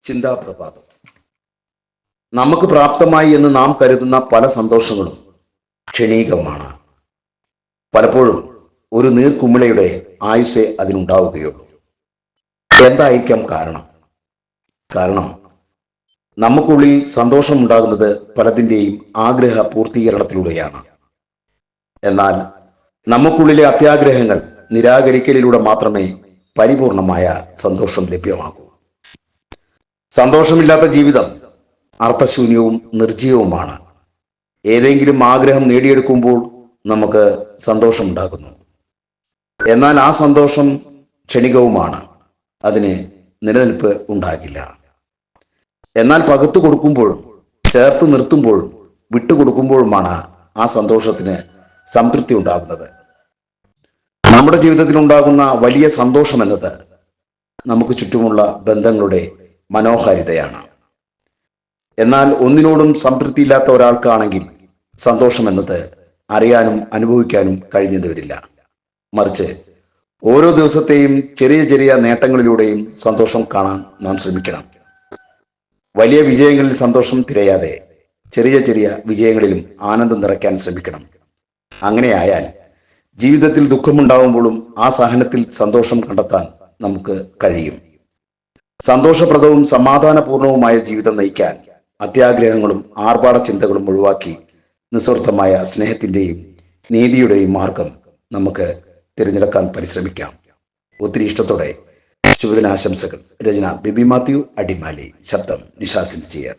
ചിന്താപ്രഭാതം. നമുക്ക് പ്രാപ്തമായി എന്ന് നാം കരുതുന്ന പല സന്തോഷങ്ങളും ക്ഷണീകമാണ്. പലപ്പോഴും ഒരു നീർക്കുമിളയുടെ ആയുസ്സേ അതിനുണ്ടാവുകയുള്ളൂ. എന്തായിരിക്കാം കാരണം നമുക്കുള്ളിൽ സന്തോഷമുണ്ടാകുന്നത് പലതിൻ്റെയും ആഗ്രഹ പൂർത്തീകരണത്തിലൂടെയാണ്. എന്നാൽ നമുക്കുള്ളിലെ അത്യാഗ്രഹങ്ങൾ നിരാകരിക്കലിലൂടെ മാത്രമേ പരിപൂർണമായ സന്തോഷം ലഭ്യമാകൂ. സന്തോഷമില്ലാത്ത ജീവിതം അർത്ഥശൂന്യവും നിർജ്ജീവവുമാണ്. ഏതെങ്കിലും ആഗ്രഹം നേടിയെടുക്കുമ്പോൾ നമുക്ക് സന്തോഷമുണ്ടാകുന്നു. എന്നാൽ ആ സന്തോഷം ക്ഷണികവുമാണ്. അതിന് നിലനിൽപ്പ് ഉണ്ടാകില്ല. എന്നാൽ പകുത്തു കൊടുക്കുമ്പോഴും ചേർത്ത് നിർത്തുമ്പോഴും വിട്ടുകൊടുക്കുമ്പോഴുമാണ് ആ സന്തോഷത്തിന് സംതൃപ്തി ഉണ്ടാകുന്നത്. നമ്മുടെ ജീവിതത്തിൽ ഉണ്ടാകുന്ന വലിയ സന്തോഷം എന്നത് നമുക്ക് ചുറ്റുമുള്ള ബന്ധങ്ങളുടെ മനോഹാരിതയാണ്. എന്നാൽ ഒന്നിനോടും സംതൃപ്തിയില്ലാത്ത ഒരാൾക്കാണെങ്കിൽ സന്തോഷം എന്നത് അറിയാനും അനുഭവിക്കാനും കഴിഞ്ഞെന്ന് വരില്ല. മറിച്ച് ഓരോ ദിവസത്തെയും ചെറിയ ചെറിയ നേട്ടങ്ങളിലൂടെയും സന്തോഷം കാണാൻ നാം ശ്രമിക്കണം. വലിയ വിജയങ്ങളിൽ സന്തോഷം തിരയാതെ ചെറിയ ചെറിയ വിജയങ്ങളിലും ആനന്ദം നിറയ്ക്കാൻ ശ്രമിക്കണം. അങ്ങനെയായാൽ ജീവിതത്തിൽ ദുഃഖമുണ്ടാകുമ്പോഴും ആ സഹനത്തിൽ സന്തോഷം കണ്ടെത്താൻ നമുക്ക് കഴിയും. സന്തോഷപ്രദവും സമാധാനപൂർണവുമായ ജീവിതം നയിക്കാൻ അത്യാഗ്രഹങ്ങളും ആർഭാട ചിന്തകളും ഒഴിവാക്കി നിസ്വാർത്ഥമായ സ്നേഹത്തിന്റെയും നീതിയുടെയും മാർഗം നമുക്ക് തിരഞ്ഞെടുക്കാൻ പരിശ്രമിക്കാം. ഒത്തിരി ഇഷ്ടത്തോടെ ശുഭദിനാശംസകൾ. രചന ബിബി മാത്യു, അടിമാലി. ശബ്ദം നിഷാസിൻ സിയർ.